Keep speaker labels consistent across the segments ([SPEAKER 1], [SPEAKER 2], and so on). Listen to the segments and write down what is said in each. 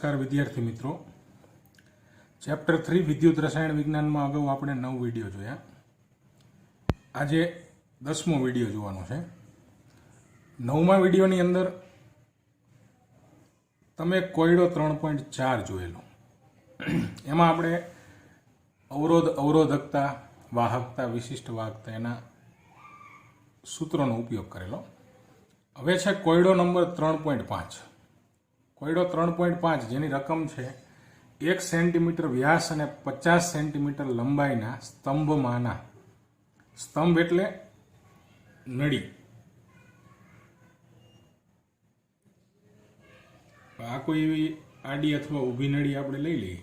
[SPEAKER 1] नमस्कार विद्यार्थी मित्रों। चैप्टर 3 विद्युत रसायण विज्ञान में अगाऊ आपणे 9 विडियो जोया। आज 10मो विडियो जोवानो छे। 9मा विडियोनी अंदर तमे कोयडो 3.4 जोयेलो। एमां आपणे अवरोध, अवरोधकता, वाहकता, विशिष्ट वाहकता एना सूत्रोनो उपयोग करेलो। हवे छे कोयडो नंबर 3.5। कोयडो 3.5 जेनी रकम छे 1 सेंटीमीटर व्यास अने 50 सेंटीमीटर लंबाईना स्तंभमाना, स्तंभ एटले नळी, आ कोई एवी आडी अथवा ऊभी नळी आपणे लई लईए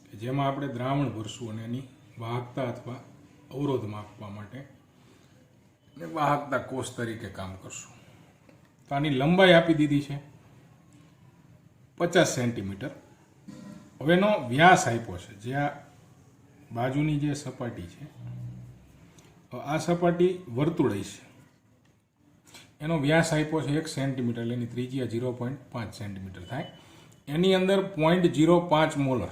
[SPEAKER 1] के जेमां आपणे द्रावण भरशुं अने एनी वाहकता अथवा अवरोध मापवा माटे वाहकता कोष तरीके काम करशुं। तो आनी लंबाई आपी दीधी छे 50 सेंटीमीटर। हवेनो व्यास आप्यो छे जे आ बाजुनी जे सपाटी छे, आ सपाटी वर्तुळाई छे, एनो व्यास आप्यो छे 1 सेंटीमीटर, एनी त्रिज्या 0.5 सेंटीमीटर थाय। एनी अंदर 0.05 मोलर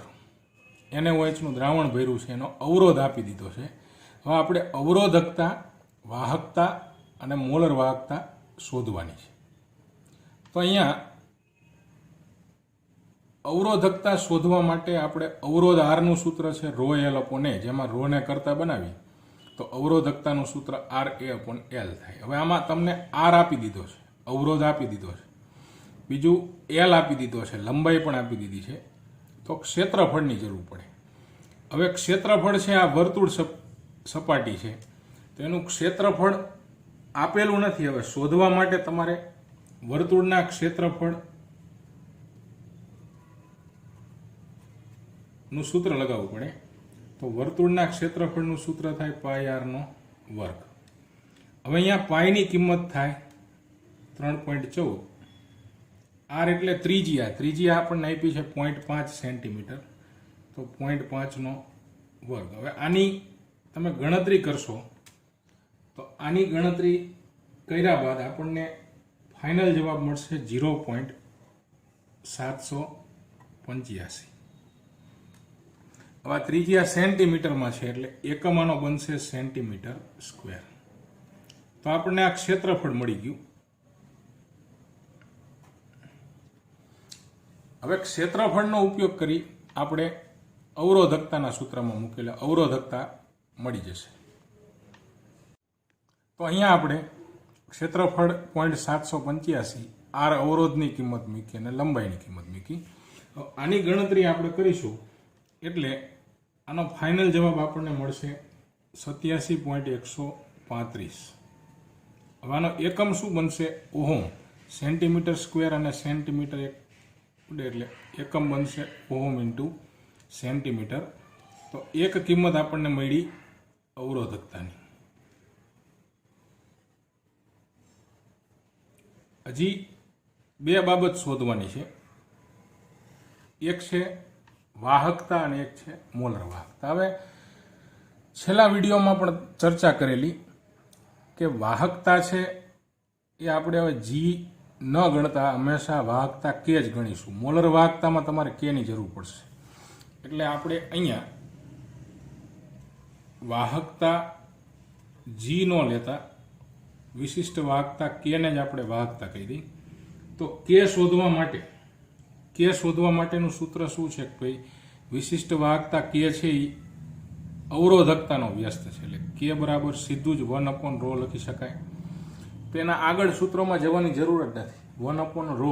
[SPEAKER 1] NaOH द्रावण भर्યું છે, એનો અવરોધ આપી દીધો છે। હવે આપણે અવરોધકતા, વાહકતા અને મોલર વાહકતા શોધવાની છે। તો અહીંયા અવરોધકતા શોધવા માટે આપણે અવરોધ આરનું સૂત્ર છે ρL/A, જેમાં ρને કરતા બનાવી તો અવરોધકતાનું સૂત્ર RA/L થાય। હવે આમાં તમને R આપી દીધો છે, અવરોધ આપી દીધો છે, બીજું L આપી દીધો છે, લંબાઈ પણ આપી દીધી છે, તો ક્ષેત્રફળની જરૂર પડે। હવે ક્ષેત્રફળ છે, આ વર્તુળ સપાટી છે, તો એનું ક્ષેત્રફળ આપેલું નથી। હવે શોધવા માટે તમારે વર્તુળના ક્ષેત્રફળ નું સૂત્ર લગાવવું પડે। તો વર્તુળના ક્ષેત્રફળનું સૂત્ર થાય πr²। હવે અહીંયા પાઈની કિંમત થાય 3.14। આર એટલે ત્રિજ્યા, ત્રિજ્યા આપણને આપી છે 0.5 સેન્ટીમીટર, તો 0.5²। હવે આની તમે ગણતરી કરશો તો આની ગણતરી કર્યા બાદ આપણને ફાઇનલ જવાબ મળશે 0.785। હવે ત્રિજ્યા સેન્ટીમીટરમાં છે એટલે એકમ આનો બનશે સેન્ટીમીટર સ્ક્વેર। તો આપણને આ ક્ષેત્રફળ મળી ગયું। હવે ક્ષેત્રફળનો ઉપયોગ કરી આપણે અવરોધકતાના સૂત્રમાં મૂકેલા અવરોધકતા મળી જશે। તો અહીંયા આપણે ક્ષેત્રફળ 0.785, આર અવરોધની કિંમત મૂકી અને લંબાઈની કિંમત મૂકી। આની ગણતરી આપણે કરીશું એટલે આનો ફાઇનલ જવાબ આપણને મળશે 87.135। હવે આનો એકમ શું બનશે? ઓહમ। સેન્ટીમીટર સ્ક્વેર અને સેન્ટીમીટર એટલે એકમ બનશે ઓહમ ઇન્ટુ સેન્ટીમીટર। તો એક કિંમત આપણને મળી અવરોધકતાની। હજી બે બાબત શોધવાની છે, એક છે વાહકતા અને એક છે મોલર વાહકતા। હવે છેલ્લા વિડીયોમાં પણ ચર્ચા કરેલી કે વાહકતા છે એ આપણે હવે જી ન ગણતા હંમેશા વાહકતા કે જ ગણીશું। મોલર વાહકતામાં તમારે કે ની જરૂર પડશે, એટલે આપણે અહીંયા વાહકતા જી ન લેતા વિશિષ્ટ વાહકતા કે ને જ આપણે વાહકતા કહી દઈએ। તો કે શોધવા માટેનું સૂત્ર શું છે કે ભાઈ વિશિષ્ટ વાહકતા કે છે એ અવરોધકતાનો વ્યસ્ત છે, એટલે કે બરાબર સીધું જ 1/ρ લખી શકાય। તો એના આગળ સૂત્રોમાં જવાની જરૂર જ નથી। 1/ρ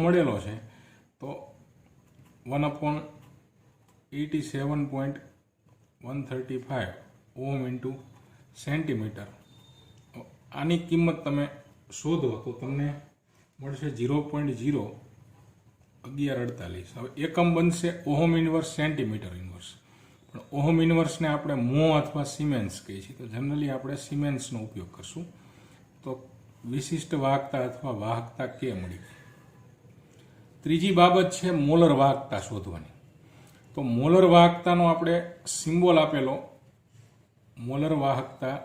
[SPEAKER 1] મળેલો છે તો 1/87.135 ઓહમ ઇન્ટુ સેન્ટીમીટર। આની કિંમત તમે શોધો તો તમને મળશે 0.01148। હવે એકમ બનશે ઓહમ ઇન્વર્સ સેન્ટીમીટર ઇન્વર્સ, પણ ઓહમ ઇન્વર્સને આપણે મો અથવા સિમેન્સ કહીએ છીએ, તો જનરલી આપણે સિમેન્સનો ઉપયોગ કરશું। તો વિશિષ્ટ વાહકતા અથવા વાહકતા કે મળી ગઈ। ત્રીજી બાબત છે મોલર વાહકતા શોધવાની। તો મોલર વાહકતાનો આપણે સિમ્બોલ આપેલો મોલર વાહકતા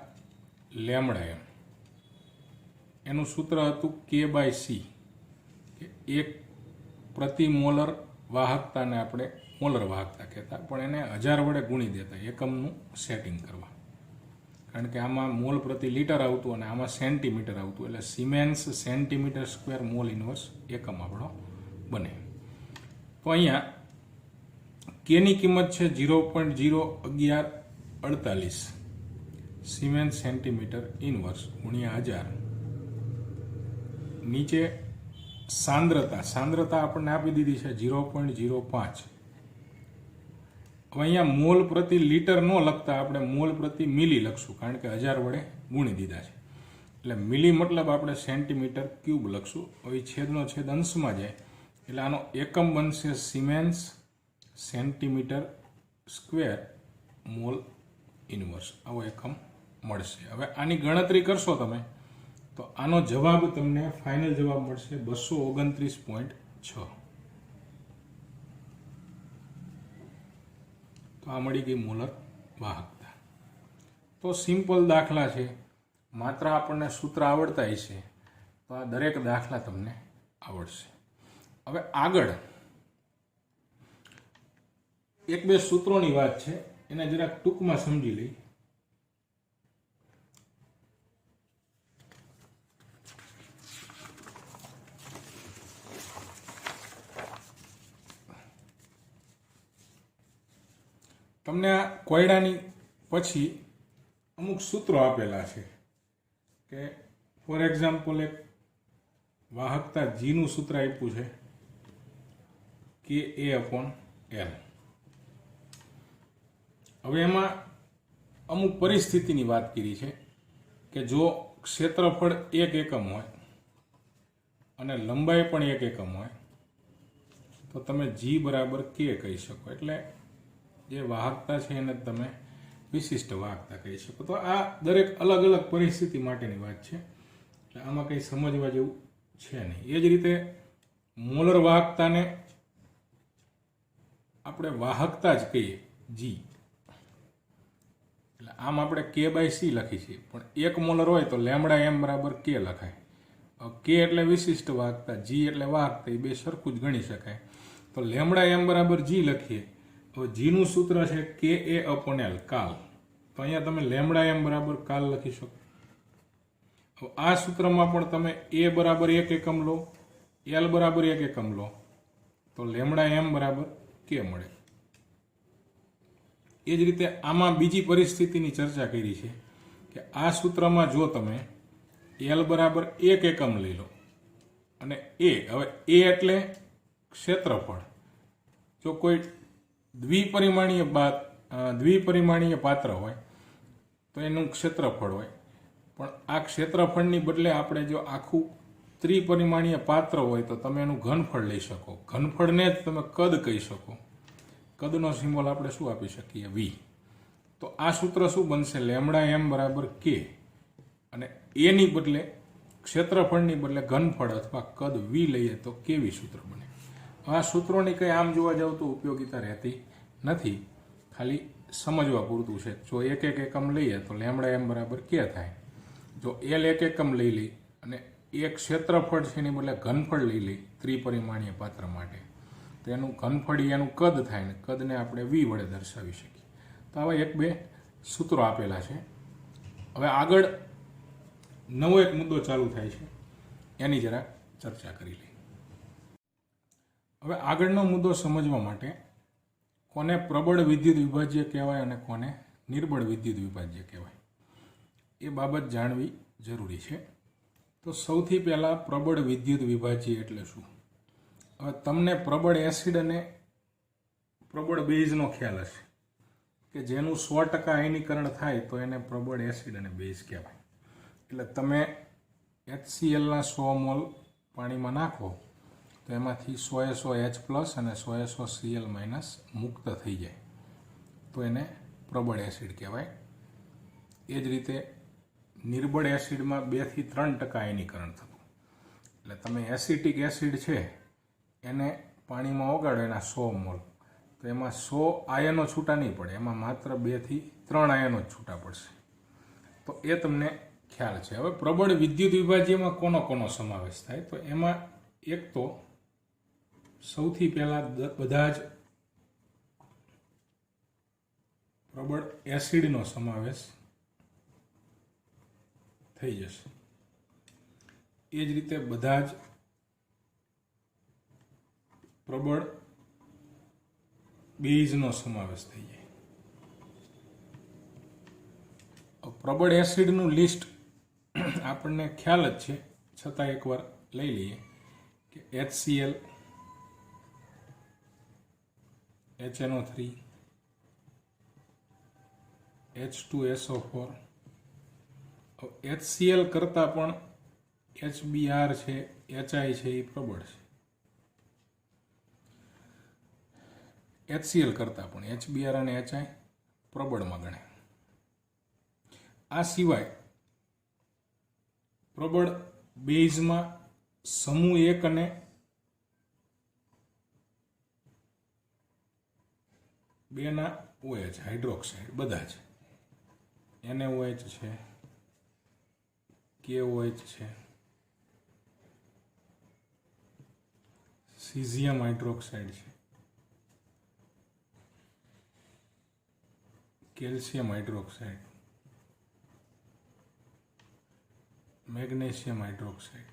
[SPEAKER 1] લેમડા, એનું સૂત્ર હતું K/C, કે 1 પ્રતિ મોલર વાહકતાને આપણે મોલર વાહકતા કહેતા, પણ એને 1000 વડે ગુણી દેતા એકમનું સેટિંગ કરવા. કારણ કે આમાં મોલ પ્રતિ લીટર આવતું અને આમાં સેન્ટીમીટર આવતું, એટલે siemens centimetre square mall inverse એકમ આપણો બને. તો અહીંયા કેની કિંમત છે 0.01148 સિમેન્સ સેન્ટીમીટર ઇન્વર્સ ગુણ્યા 1000. નીચે સાંદ્રતા આપણને આપી દીધી છે 0.05. હવે અહીંયા મોલ પ્રતિ લીટર ન લખતા આપણે મોલ પ્રતિ મિલી લખશું, કારણ કે 1000 વડે ગુણી દીધા છે. એટલે મિલી મતલબ આપણે સેન્ટીમીટર ક્યુબ લખશું. હવે છેદનો છેદ અંશમાં જાય એટલે આનો એકમ બનશે siemens centimetre square mall inverse, આવો એકમ મળશે. હવે આની ગણતરી કરશો તમે તો આનો જવાબ તમને ફાઇનલ જવાબ મળશે 229.6. તો આ મળી ગઈ મોલર વાહકતા. તો સિમ્પલ દાખલા છે, માત્ર આપણને સૂત્ર આવડતા હશે તો આ દરેક દાખલા તમને આવડશે. હવે આગળ એક બે સૂત્રોની વાત છે, એને જરાક ટૂંકમાં સમજી લઈ. તમને આ કોયડાની પછી અમુક સૂત્રો આપેલા છે કે ફોર એક્ઝામ્પલ એક વાહકતા જીનું સૂત્ર આપ્યું છે કે A/L. હવે એમાં અમુક પરિસ્થિતિની વાત કરી છે કે જો ક્ષેત્રફળ 1 એકમ હોય અને લંબાઈ પણ 1 એકમ હોય તો તમે G બરાબર K કહી શકો. એટલે જે વાહકતા છે એને તમે વિશિષ્ટ વાહકતા કહી શકો. તો આ દરેક અલગ અલગ પરિસ્થિતિ માટેની વાત છે, એટલે આમાં કંઈ સમજવા જેવું છે નહીં. એ જ રીતે મોલર વાહકતાને આપણે વાહકતા જ કહીએ G. એટલે આમ આપણે K/C લખી છીએ, પણ 1 મોલર હોય તો λm બરાબર K લખાય. K એટલે વિશિષ્ટ વાહકતા, G એટલે વાહકતા, એ બે સરખું જ ગણી શકાય. તો λm બરાબર G લખીએ તો જીનું સૂત્ર છે KA/L કાલ. તો અહીંયા તમે λm બરાબર કાલ લખી શકો. આ સૂત્રમાં પણ તમે A બરાબર 1 એકમ લો, L બરાબર 1 એકમ લો તો λm બરાબર K મળે. એ જ રીતે આમાં બીજી પરિસ્થિતિની ચર્ચા કરી છે કે આ સૂત્રમાં જો તમે L બરાબર 1 એકમ લઈ લો અને A, હવે A એટલે ક્ષેત્રફળ. જો કોઈ દ્વિપરિમાણીય પાત્ર હોય તો એનું ક્ષેત્રફળ હોય, પણ આ ક્ષેત્રફળની બદલે આપણે જો આખું ત્રિપરિમાણીય પાત્ર હોય તો તમે એનું ઘનફળ લઈ શકો. ઘનફળને જ તમે કદ કહી શકો. કદનો સિમ્બોલ આપણે શું આપી શકીએ? V. તો આ સૂત્ર શું બનશે? λm બરાબર K અને એની બદલે ક્ષેત્રફળની બદલે ઘનફળ અથવા કદ V લઈએ તો કેવી સૂત્ર બને. આ સૂત્રોની કંઈ આમ જોવા જાવ તો ઉપયોગિતા રહેતી નથી, ખાલી સમજવા પૂરતું છે. જો 1 એકમ લઈએ તો λm બરાબર K થાય. જો L 1 એકમ લઈ લઈ અને એક ક્ષેત્રફળ છે એની બદલે ઘનફળ લઈ લઈ ત્રિપરિમાણીય પાત્ર માટે તો એનું ઘનફળ એનું કદ થાય ને કદને આપણે V વડે દર્શાવી શકીએ. તો આવા 1-2 સૂત્રો આપેલા છે. હવે આગળ નવો એક મુદ્દો ચાલુ થાય છે, એની જરા ચર્ચા કરી લઈએ. હવે આગળનો મુદ્દો સમજવા માટે કોને પ્રબળ વિદ્યુત વિભાજ્ય કહેવાય અને કોને નિર્બળ વિદ્યુત વિભાજ્ય કહેવાય એ બાબત જાણવી જરૂરી છે. તો સૌથી પહેલાં પ્રબળ વિદ્યુત વિભાજ્ય એટલે શું? હવે તમને પ્રબળ એસિડ અને પ્રબળ બેઝનો ખ્યાલ હશે કે જેનું 100% આયનીકરણ થાય તો એને પ્રબળ એસિડ અને બેઝ કહેવાય. એટલે તમે HClના 100 મોલ પાણીમાં નાખો તો એમાંથી 100 H+ અને 100 Cl- મુક્ત થઈ જાય તો એને પ્રબળ એસિડ કહેવાય. એ જ રીતે નિર્બળ એસિડમાં 2 થી 3% આયનીકરણ થતું. એટલે તમે એસિટિક એસિડ છે એને પાણીમાં ઓગાળો એના 100 મોલ તો એમાં 100 આયનો છૂટા નહીં પડે, એમાં માત્ર 2 થી 3 આયનો જ છૂટા પડશે. તો એ તમને ખ્યાલ છે. હવે પ્રબળ વિદ્યુત વિભાજ્યમાં કોનો સમાવેશ થાય? તો એમાં એક તો સૌથી પહેલા બધા જ પ્રબળ એસિડનો સમાવેશ થઈ જશે. એ જ રીતે બધા જ પ્રબળ બેઝનો સમાવેશ થઈ જાય. પ્રબળ એસિડનું લિસ્ટ આપણને ખ્યાલ જ છે, છતાં એકવાર લઈ લઈએ કે HCl, HNO3, H2SO4. HCl કરતાં પણ HBr છે, HI છે, એ પ્રબળ છે. HCl કરતાં પણ HBr અને HI પ્રબળમાં ગણાય. આ સિવાય પ્રબળ બેઝમાં સમૂહ 1 અને બેના OH હાઇડ્રોક્સાઇડ બધા છે. NaOH છે, KOH છે, સીઝિયમ હાઇડ્રોક્સાઇડ છે, કેલ્શિયમ હાઇડ્રોક્સાઇડ, મેગ્નેશિયમ હાઇડ્રોક્સાઇડ,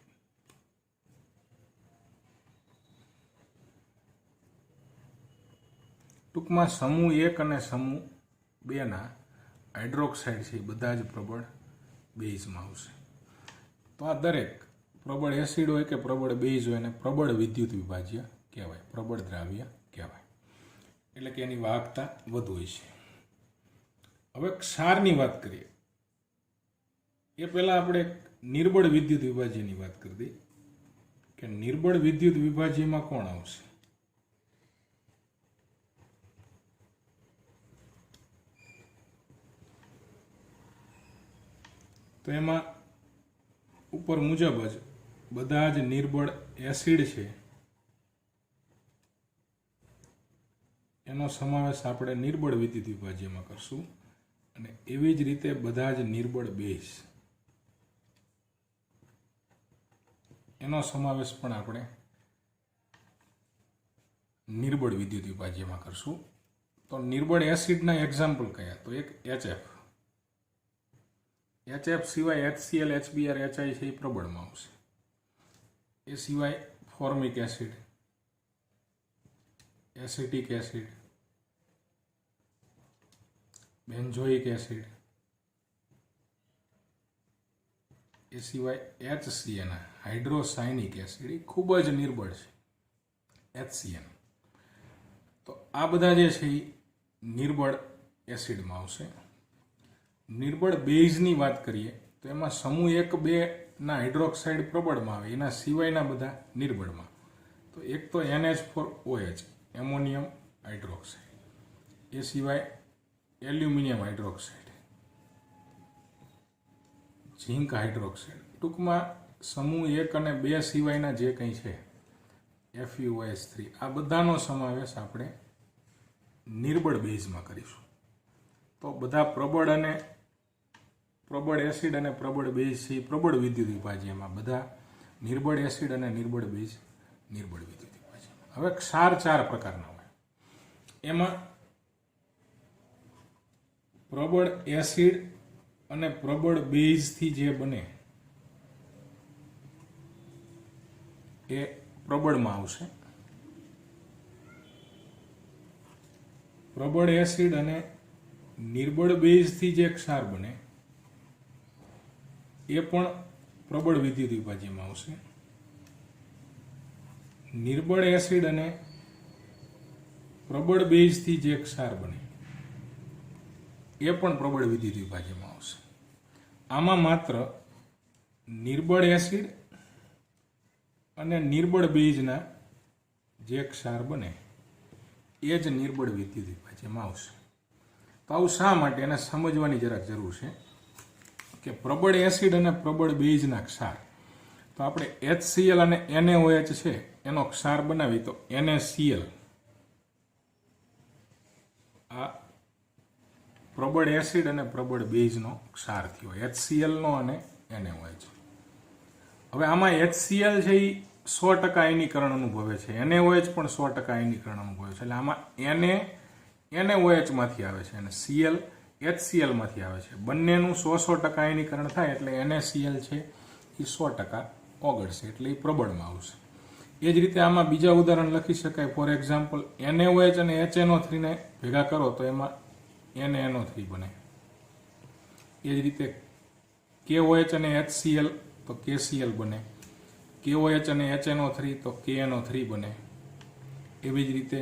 [SPEAKER 1] ટૂંકમાં સમૂહ 1 અને સમૂહ 2ના હાઇડ્રોક્સાઇડ છે એ બધા જ પ્રબળ બેઝમાં આવશે. તો આ દરેક પ્રબળ એસિડ હોય કે પ્રબળ બેઝ હોય એને પ્રબળ વિદ્યુત વિભાજ્ય કહેવાય, પ્રબળ દ્રાવ્ય કહેવાય. એટલે કે એની વાહકતા વધુ હોય છે. હવે ક્ષારની વાત કરીએ એ પહેલા આપણે નિર્બળ વિદ્યુત વિભાજ્યની વાત કરી દઈએ કે નિર્બળ વિદ્યુત વિભાજ્યમાં કોણ આવશે? તો એમાં ઉપર મુજબ જ બધા જ નિર્બળ એસિડ છે એનો સમાવેશ આપણે નિર્બળ વિદ્યુત વિભાજ્યમાં કરશું, અને એવી જ રીતે બધા જ નિર્બળ બેઝ એનો સમાવેશ પણ આપણે નિર્બળ વિદ્યુત વિભાજ્યમાં કરશું. તો નિર્બળ એસિડના એક્ઝામ્પલ કયા? તો એક HF. HF સિવાય HCl, HBr, HI છે એ પ્રબળમાં આવશે. એ સિવાય formic acid, acetic acid, benzoic acid, એ સિવાય HCN હાઇડ્રોસાયનિક એસિડ એ ખૂબ જ નિર્બળ છે, HCN. તો આ બધા જે છે એ નિર્બળ એસિડમાં આવશે. નિર્બળ બેઝની વાત કરીએ તો એમાં સમૂહ 1, 2ના હાઇડ્રોક્સાઇડ પ્રબળમાં આવે, એના સિવાયના બધા નિર્બળમાં. તો એક તો NH4OH એમોનિયમ હાઇડ્રોક્સાઇડ, એ સિવાય એલ્યુમિનિયમ હાઇડ્રોક્સાઇડ, ઝિંક હાઇડ્રોક્સાઇડ. ટૂંકમાં સમૂહ 1 અને 2 સિવાયના જે કંઈ છે FeOH3 આ બધાનો સમાવેશ આપણે નિર્બળ બેઝમાં કરીશું. તો બધા પ્રબળ એસિડ અને પ્રબળ બેઝ છે એ પ્રબળ વિદ્યુત વિભાજ્યમાં, બધા નિર્બળ એસિડ અને નિર્બળ બેઝ નિર્બળ વિદ્યુત વિભાજ્યમાં. હવે ક્ષાર 4 પ્રકારના હોય. એમાં પ્રબળ એસિડ અને પ્રબળ બેઝથી જે બને એ પ્રબળમાં આવશે. પ્રબળ એસિડ અને નિર્બળ બેઝથી જે ક્ષાર બને એ પણ પ્રબળ વિદ્યુત વિભાજ્યમાં આવશે. નિર્બળ એસિડ અને પ્રબળ બેઝથી જે ક્ષાર બને એ પણ પ્રબળ વિદ્યુત વિભાજ્યમાં આવશે. આમાં માત્ર નિર્બળ એસિડ અને નિર્બળ બેઝના જે ક્ષાર બને એ જ નિર્બળ વિદ્યુત વિભાજ્યમાં આવશે. તો આવું શા માટે એને સમજવાની જરાક જરૂર છે કે પ્રબળ એસિડ અને પ્રબળ બેઝના ક્ષાર, તો આપણે HCl અને NaOH છે એનો ક્ષાર બનાવી તો NaCl આ પ્રબળ એસિડ અને પ્રબળ બેઝનો ક્ષાર થયો, HCl નો અને NaOH. હવે આમાં HCl છે એ 100% આયનીકરણ અનુભવે છે, NaOH પણ 100% આયનીકરણ અનુભવે છે. એટલે આમાં NaOH માંથી આવે છે અને Cl HCl માંથી આવે છે. બંનેનું 100% આયનીકરણ થાય એટલે NaCl છે એ 100% ઓગળશે, એટલે એ પ્રબળમાં આવશે. એ જ રીતે આમાં બીજા ઉદાહરણ લખી શકાય. ફોર એક્ઝામ્પલ, NaOH અને HNO3 ને ભેગા કરો તો એમાં NaNO3 બને. એ જ રીતે KOH અને HCl તો KCl બને, KOH અને HNO3 તો KNO3 બને. એવી જ રીતે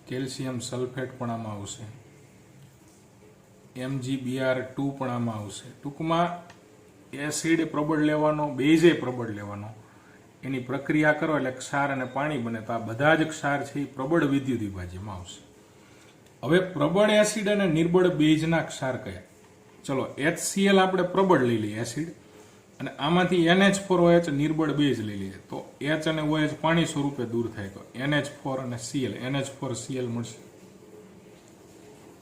[SPEAKER 1] કેલ્શિયમ સલ્ફેટ પણ આમાં આવશે, MgBr2 પણ આમાં આવશે. ટૂંકમાં એસિડ પ્રબળ લેવાનો, બેઝે પ્રબળ લેવાનો, એની પ્રક્રિયા કરો એટલે ક્ષાર અને પાણી બને. તો આ બધા જ ક્ષાર છે એ પ્રબળ વિદ્યુત વિભાજ્યમાં આવશે. હવે પ્રબળ એસિડ અને નિર્બળ બેઝના ક્ષાર કયા? ચલો, HCl આપણે પ્રબળ લઈ લઈએ એસિડ, અને આમાંથી NH4OH નિર્બળ બેઝ લઈ લઈએ તો H અને OH પાણી સ્વરૂપે દૂર થાય તો NH4 અને Cl, NH4Cl મળશે.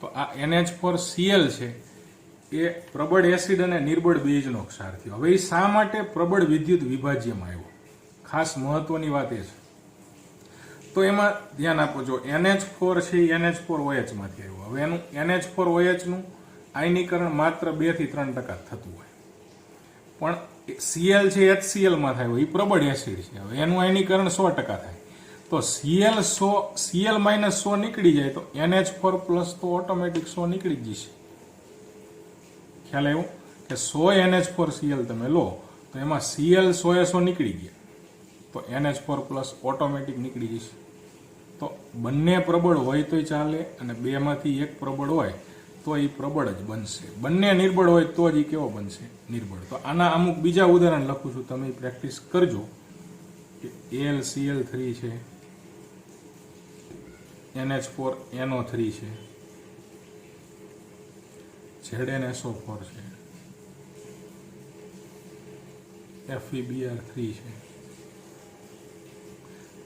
[SPEAKER 1] તો આ NH4Cl છે એ પ્રબળ એસિડ અને નિર્બળ બેઝનો ક્ષાર થયો. હવે એ શા માટે પ્રબળ વિદ્યુત વિભાજ્યમાં આવ્યો? ખાસ મહત્વની વાત એ છે. તો એમાં ધ્યાન આપો, જો NH4 છે એ NH4OH માંથી આવ્યો. હવે એનું NH4OH નું આયનીકરણ માત્ર 2 થી 3% થતું હોય, પણ Cl છે HCl માં થાય એ પ્રબળ એસિડ છે. હવે એનું આયનીકરણ 100% થાય. તો Cl માઇનસ 100 નીકળી જાય તો NH4 પ્લસ તો ઓટોમેટિક 100 નીકળી જ જશે. ખ્યાલ આવ્યો કે 100 NH4Cl તમે લો તો એમાં Cl 100 નીકળી ગયા તો NH4 પ્લસ ઓટોમેટિક નીકળી જશે. તો બંને પ્રબળ હોય તોય ચાલે અને બેમાંથી એક પ્રબળ હોય તો એ પ્રબળ જ બનશે. બંને નિર્બળ હોય તો જ એ કેવો બનશે? નિર્બળ. તો આના અમુક બીજા ઉદાહરણ લખું છું, તમે પ્રેક્ટિસ કરજો. AlCl3 છે, NH4NO3 છે, ZnSO4 છે, FeBr3 છે.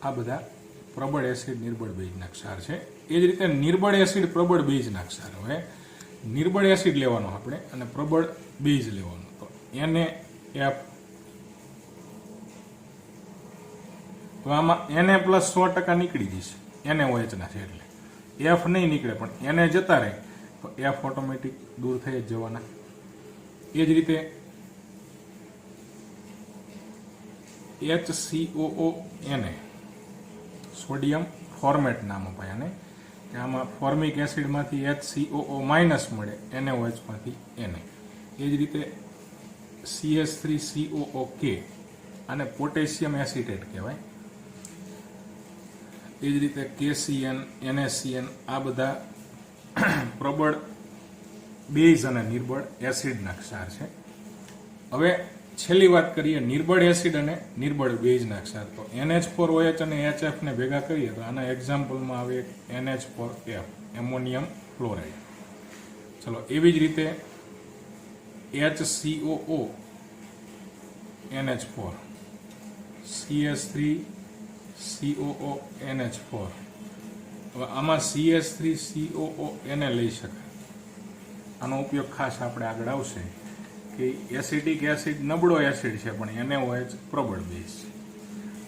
[SPEAKER 1] આ બધા પ્રબળ એસિડ નિર્બળ બેઝના ક્ષાર છે. એ જ રીતે નિર્બળ એસિડ પ્રબળ બેઝના ક્ષાર. હવે નિર્બળ એસિડ લેવાનો આપણે અને પ્રબળ બેઝ લેવાનો તો NaF. તો આમાં Na પ્લસ 100% નીકળી જશે, NaOH ના છે એટલે F નહીં નીકળે, પણ Na જતા રહે તો F ઓટોમેટિક દૂર થઈ જ જવાના. એ જ રીતે HCOO, સોડિયમ ફોર્મેટ નામ અપાય આને, કે આમાં ફોર્મિક એસિડમાંથી HCOO માઇનસ મળે, NaOH માંથી Na. એ જ રીતે CH3COOK, આને પોટેશિયમ એસિટેટ કહેવાય. એ જ રીતે KCN, NaCN, આ બધા પ્રબળ બેઝ અને નિર્બળ એસિડના ક્ષાર છે. હવે છેલ્લી વાત કરીએ નિર્બળ એસિડ અને નિર્બળ બેઝના ક્ષાર. તો NH4OH અને HF ને ભેગા કરીએ તો આના એક્ઝામ્પલમાં આવે NH4F, એમોનિયમ ફ્લોરાઇડ. ચલો, એવી જ રીતે HCOO, NH4, CH3COO, NH4. હવે આમાં CH3COO એને લઈ શકાય. આનો ઉપયોગ ખાસ આપણે આગળ આવશે કે એસિડિક એસિડ નબળો એસિડ છે પણ NaOH પ્રબળ બેઝ છે.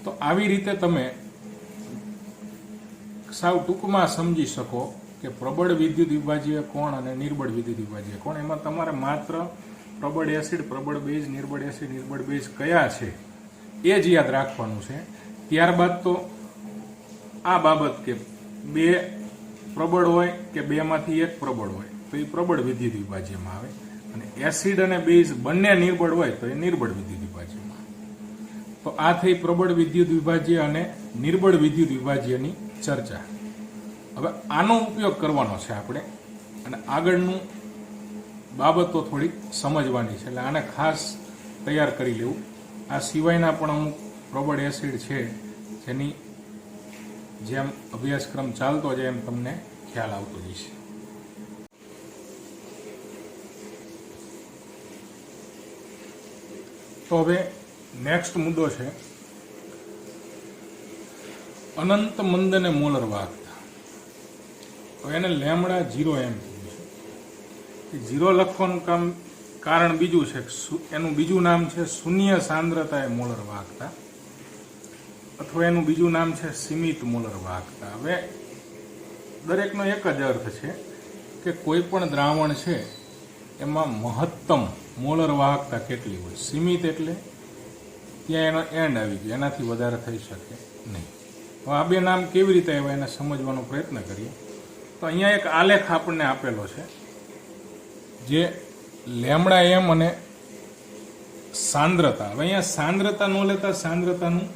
[SPEAKER 1] તો આવી રીતે તમે સાવ ટૂંકમાં સમજી શકો કે પ્રબળ વિદ્યુત વિભાજ્ય કોણ અને નિર્બળ વિદ્યુત વિભાજ્ય કોણ. એમાં તમારે માત્ર પ્રબળ એસિડ, પ્રબળ બેઝ, નિર્બળ એસિડ, નિર્બળ બેઝ કયા છે એ જ યાદ રાખવાનું છે. ત્યારબાદ તો આ બાબત કે બે પ્રબળ હોય કે બેમાંથી એક પ્રબળ હોય તો એ પ્રબળ વિદ્યુત વિભાજ્યમાં આવે, અને એસિડ અને બેઝ બંને નિર્બળ હોય તો એ નિર્બળ વિદ્યુત વિભાજ્યમાં. તો આ થઈ પ્રબળ વિદ્યુત વિભાજ્ય અને નિર્બળ વિદ્યુત વિભાજ્યની ચર્ચા. હવે આનો ઉપયોગ કરવાનો છે આપણે, અને આગળનું બાબતો થોડીક સમજવાની છે, એટલે આને ખાસ તૈયાર કરી લેવું. આ સિવાયના પણ અમુક પ્રબળ એસિડ છે જેની જેમ અભ્યાસક્રમ ચાલતો જાય એમ તમને ખ્યાલ આવતો જશે. તો હવે નેક્સ્ટ મુદ્દો છે અનંત મંદ અને મોલર વાહકતા. તો એને લેમડા 0 એમ કીધું છે. 0 લખવાનું કારણ બીજું છે, એનું બીજું નામ છે શૂન્ય સાંદ્રતા એ મોલર વાહકતા. અથવા એનું બીજું નામ છે સીમિત મોલર વાહકતા. હવે દરેકનો એક જ અર્થ છે કે કોઈ પણ દ્રાવણ છે એમાં મહત્તમ મોલર વાહકતા કેટલી હોય. સીમિત એટલે ત્યાં એનો એન્ડ આવી ગયો, એનાથી વધારે થઈ શકે નહીં. હવે આ બે નામ કેવી રીતે આવ્યા એને સમજવાનો પ્રયત્ન કરીએ. તો અહીંયા એક આલેખ આપણને આપેલો છે જે લેમડા એમ અને સાંદ્રતા. હવે અહીંયા સાંદ્રતા ન લેતા સાંદ્રતાનું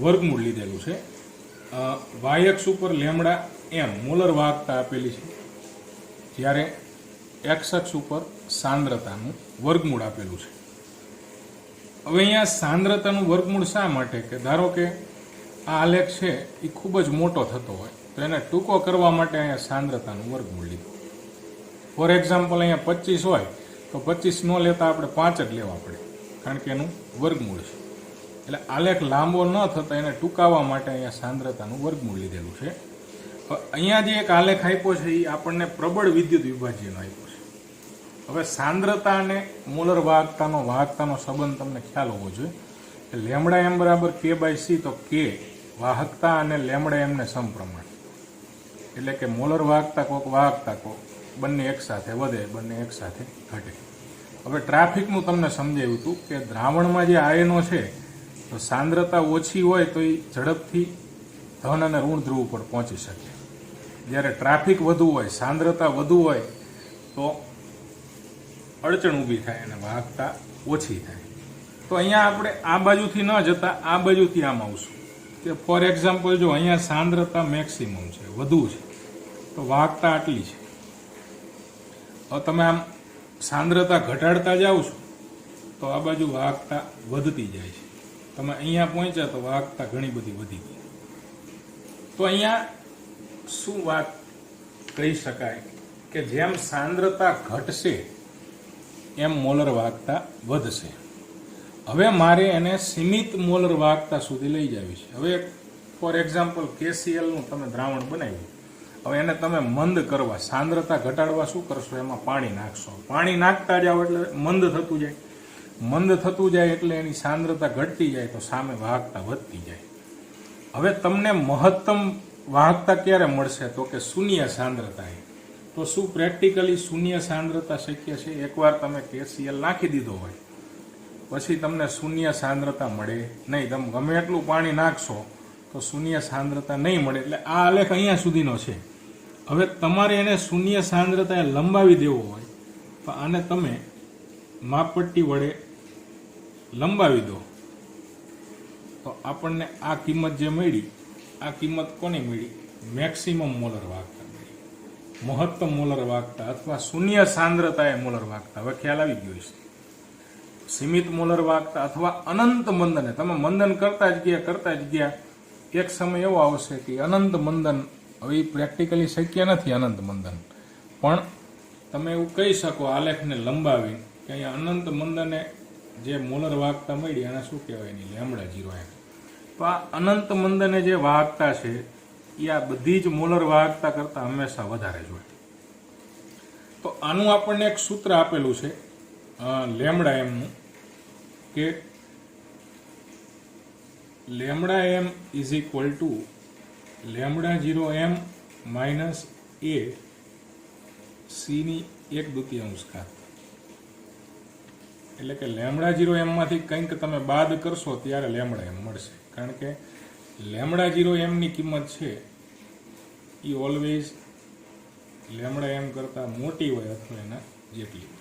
[SPEAKER 1] વર્ગમૂળ લીધેલું છે. વાય અક્ષ ઉપર લેમડા એમ મોલર વાહકતા આપેલી છે, જ્યારે એક્સ અક્ષ ઉપર સાંદ્રતાનું વર્ગમૂળ આપેલું છે. હવે અહીંયા સાંદ્રતાનું વર્ગમૂળ શા માટે? કે ધારો કે આ આલેખ છે એ ખૂબ જ મોટો થતો હોય તો એને ટૂંકો કરવા માટે અહીંયા સાંદ્રતાનું વર્ગમૂળ લીધું. ફોર એક્ઝામ્પલ અહીંયા 25 હોય તો 25 ન લેતા આપણે 5 જ લેવા પડે, કારણ કે એનું વર્ગમૂળ છે. એટલે આલેખ લાંબો ન થતા એને ટૂંકાવવા માટે અહીંયા સાંદ્રતાનું વર્ગમૂળ લીધેલું છે. અહીંયા જે એક આલેખ આપ્યો છે એ આપણને પ્રબળ વિદ્યુત વિભાજ્યનો આપ્યો છે. હવે સાંદ્રતા અને મોલર વાહકતાનો સંબંધ તમને ખ્યાલ હોવો જોઈએ. લેમડા એમ બરાબર k/c, તો k વાહકતા અને લેમડા એમને સમપ્રમાણ, એટલે કે મોલર વાહકતા કોક વાહકતા કોક બંને એક સાથે વધે, બંને એક સાથે ઘટે. હવે ટ્રાફિકનું તમને સમજાવ્યું હતું કે દ્રાવણમાં જે આયનો છે તો સાંદ્રતા ઓછી હોય તો એ ઝડપથી ધન અને ઋણ ધ્રુવ ઉપર પહોંચી શકે, જ્યારે ટ્રાફિક વધુ હોય, સાંદ્રતા વધુ હોય તો અડચણ ઊભી થાય અને વાહકતા ઓછી થાય. તો અહીંયા આપણે આ બાજુથી ન જતા આ બાજુથી આમ આવશું કે ફોર એક્ઝામ્પલ જો અહીંયા સાંદ્રતા મેક્સિમમ છે, વધુ છે, તો વાહકતા આટલી છે. હવે તમે આમ સાંદ્રતા ઘટાડતા જાઓ છો તો આ બાજુ વાહકતા વધતી જાય છે. તમે અહીંયા પહોંચ્યા તો વાહકતા ઘણી બધી વધી ગઈ. તો અહીંયા શું વાત કહી શકાય કે જેમ સાંદ્રતા ઘટશે એમ મોલર વાહકતા વધશે. હવે મારે એને સીમિત મોલર વાહકતા સુધી લઈ જવી છે. હવે ફોર એક્ઝામ્પલ KCl નું તમે દ્રાવણ બનાવ્યું, હવે એને તમે મંદ કરવા, સાંદ્રતા ઘટાડવા શું કરશો? એમાં પાણી નાખશો. પાણી નાખતા જાઓ એટલે મંદ થતું જાય, મંદ થતું જાય એટલે એની સાંદ્રતા ઘટતી જાય તો સામે વાહકતા વધતી જાય. હવે તમને મહત્તમ વાહકતા ક્યારે મળશે? તો કે શૂન્ય સાંદ્રતાએ. તો શું પ્રેક્ટિકલી શૂન્ય સાંદ્રતા શક્ય છે? એકવાર તમે KCl નાખી દીધો હોય પછી તમને શૂન્ય સાંદ્રતા મળે નહીં. તમે ગમે એટલું પાણી નાખશો તો શૂન્ય સાંદ્રતા નહીં મળે. એટલે આ આલેખ અહીંયા સુધીનો છે. હવે તમારે એને શૂન્ય સાંદ્રતાએ લંબાવી દેવો હોય તો આને તમે માપપટ્ટી વડે લંબાવી દો તો આપણને આ કિંમત જે મળી, આ કિંમત કોની મળી? મેક્સિમમ મોલર વાહકતા મળી, મહત્તમ મોલર વાહકતા અથવા શૂન્ય સાંદ્રતાએ મોલર વાહકતા. હવે ખ્યાલ આવી ગયો છે. સીમિત મોલર વાહકતા અથવા અનંત મંદને તમે મંદન કરતા જ ગયા એક સમય એવો આવશે કે અનંત મંદન, હવે પ્રેક્ટિકલી શક્ય નથી અનંત મંદન, પણ તમે એવું કહી શકો આલેખને લંબાવી કે અહીંયા અનંત મંદને જે મોલર વાહકતા મળી એને શું કહેવાય? એની λ0 એમ. તો આ અનંત મંદને જે વાહકતા છે એ આ બધી જ મોલર વાહકતા કરતા હંમેશા વધારે જ હોય. તો આનું આપણને એક સૂત્ર આપેલું છે લેમડા એમનું, કે lambda m is equal to λ0m minus a c ની 1/2. એટલે કે λ0m માંથી કંઈક તમે બાદ કરશો ત્યારે લેમડા એમ મળશે, કારણ કે λ0m ની કિંમત છે એ ઓલવેઝ લેમડા એમ કરતા મોટી હોય અથવા એના જેટલી હોય.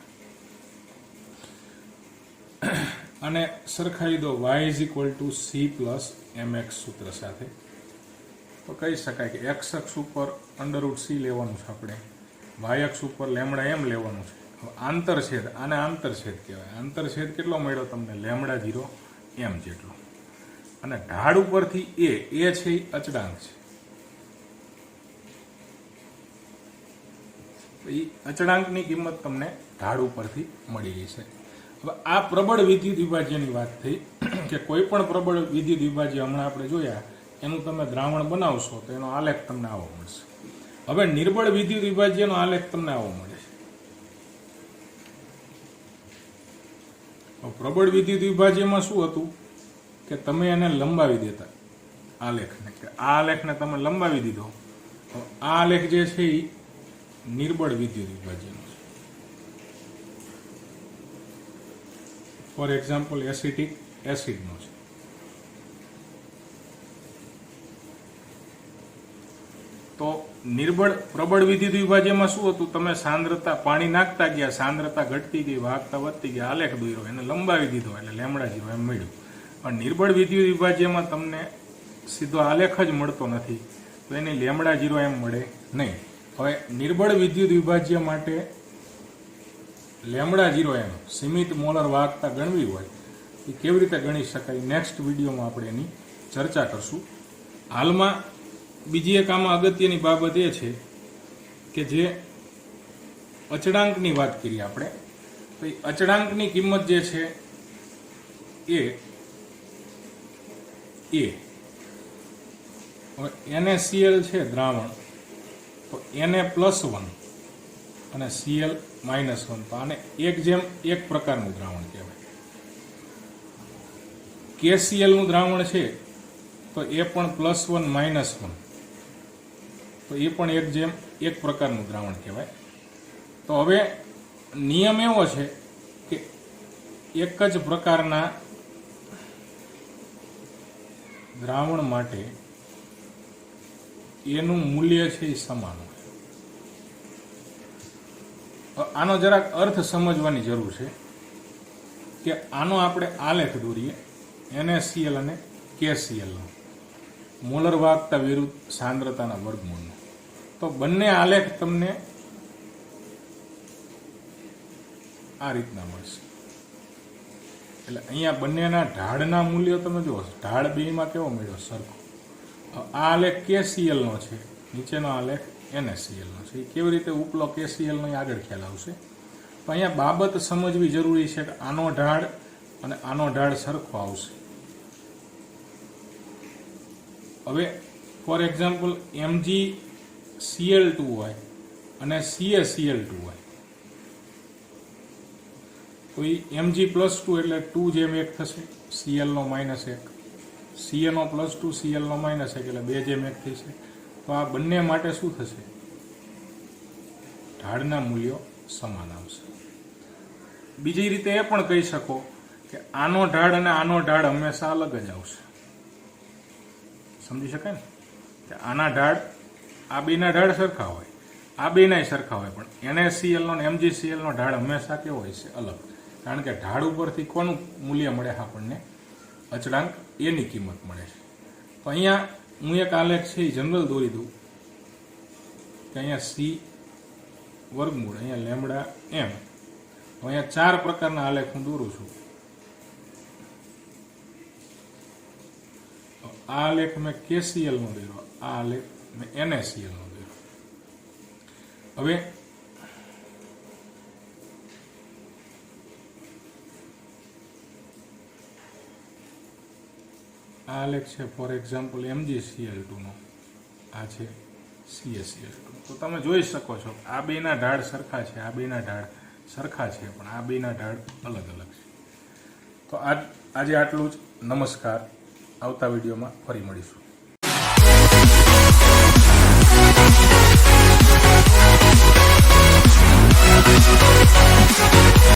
[SPEAKER 1] અને સરખાવી દો y is equal two c plus mx સૂત્ર સાથે, તો કહી શકાય કે x અક્ષ ઉપર √c લેવાનું છે આપણે, y અક્ષ ઉપર લેમડા એમ લેવાનું છે. આંતરછેદ, આને આંતરછેદ કહેવાય. આંતરછેદ કેટલો મળ્યો તમને? λ0m જેટલો. અને ઢાળ ઉપરથી a છે એ અચળાંક છે, એ અચળાંકની કિંમત તમને ઢાળ ઉપરથી મળી ગઈ છે. હવે આ પ્રબળ વિદ્યુત વિભાજ્યની વાત થઈ કે કોઈ પણ પ્રબળ વિદ્યુત વિભાજ્ય હમણાં આપણે જોયા એનું તમે દ્રાવણ બનાવશો તો એનો આલેખ તમને આવો મળશે. હવે નિર્બળ વિદ્યુત વિભાજ્યનો આલેખ તમને આવો મળે છે. પ્રબળ વિદ્યુત વિભાજ્યમાં શું હતું? કે તમે એને લંબાવી દેતા આલેખને, કે આ આલેખને તમે લંબાવી દીધો તો આ આલેખ જે છે એ નિર્બળ વિદ્યુત વિભાજ્યનો છે. ફોર એક્ઝામ્પલ એસિટિક એસિડનો છે. તો નિર્બળ પ્રબળ વિદ્યુત વિભાજ્યમાં શું હતું, તમે સાંદ્રતા પાણી નાખતા ગયા, સાંદ્રતા ઘટતી ગઈ, વાહકતા વધતી ગઈ, આલેખ દોર્યો, એને લંબાવી દીધો એટલે લેમડા 0 એમ મળ્યું. પણ નિર્બળ વિદ્યુત વિભાજ્યમાં તમને સીધો આલેખ જ મળતો નથી, તો એની લેમડા 0 એમ મળે નહીં. હવે નિર્બળ વિદ્યુત વિભાજ્ય માટે લેમડા 0 એમ સીમિત મોલર વાહકતા ગણવી હોય એ કેવી રીતે ગણી શકાય, નેક્સ્ટ વિડીયોમાં આપણે એની ચર્ચા કરશું. હાલમાં બીજી એક આમાં અગત્યની બાબત એ છે કે જે અચળાંકની વાત કરીએ આપણે, તો એ અચળાંકની કિંમત જે છે એ NaCl છે દ્રાવણ, તો Na+1 અને Cl -1, તો આને 1:1 પ્રકારનું દ્રાવણ કહેવાય. KCl નું દ્રાવણ છે તો એ પણ +1 -1, તો એ પણ 1:1 પ્રકારનું દ્રાવણ કહેવાય. તો હવે નિયમ એવો છે કે એક જ પ્રકારના દ્રાવણ માટે એનું મૂલ્ય છે એ સમાન હોય. આનો જરાક અર્થ સમજવાની જરૂર છે કે આનો આપણે આલેખ દોરીએ NaCl અને KCl નો મોલર વાહકતા વિરુદ્ધ સાંદ્રતાના વર્ગમૂળનો, તો બંને આલેખ તમને આ રીતના મળશે. એટલે અહીંયા બંનેના ઢાળના મૂલ્યો તમે જુઓ, ઢાળ બેમાં કેવો મળ્યો, સરખો. આ આલેખ KCl નો છે, નીચેનો આલેખ NaCl નો છે. એ કેવી રીતે ઉપલો KCl નો આગળ ખ્યાલ આવશે. તો અહીંયા બાબત સમજવી જરૂરી છે કે આનો ઢાળ અને આનો ઢાળ સરખો આવશે. હવે ફોર એક્ઝામ્પલ MgCl2 હોય અને CaCl2 હોય, તો એ Mg+2 એટલે 2:1 થશે, Cl નો -1, Ca નો +2 Cl નો -1 એટલે 2:1 થશે. તો આ બંને માટે શું થશે, ઢાળના મૂલ્યો સમાન આવશે. બીજી રીતે એ પણ કહી શકો કે આનો ઢાળ અને આનો ઢાળ હંમેશા અલગ જ આવશે. સમજી શકાય ને કે આના ઢાળ, આ બેના ઢાળ સરખા હોય, આ બેના સરખા હોય, પણ NaCl નો અને MgCl નો ઢાળ હંમેશા કેવો હોય છે, અલગ. કારણ કે ઢાળ ઉપરથી કોનું મૂલ્ય મળે, આપણને અચળાંક એની કિંમત મળે છે. તો અહીંયા હું એક આલેખ છે એ જનરલ દોરી દઉં કે અહીંયા C વર્ગમૂળ, અહીંયા લેમડા m. અહીંયા 4 પ્રકારના આલેખ હું દોરું છું. આ આલેખ મેં KCl નો દોર્યો, આ આલેખ મેં NaCl નો દોર્યો. હવે આ આલેખ છે ફોર એક્ઝામ્પલ MgCl2 નો, આ છે CaCl2. તો તમે જોઈ શકો છો આ બેના ઢાળ સરખા છે, આ બેના ઢાળ સરખા છે, પણ આ બેના ઢાળ અલગ અલગ છે. તો આજે આટલું જ. નમસ્કાર. આવતા વિડીયોમાં ફરી મળીશું.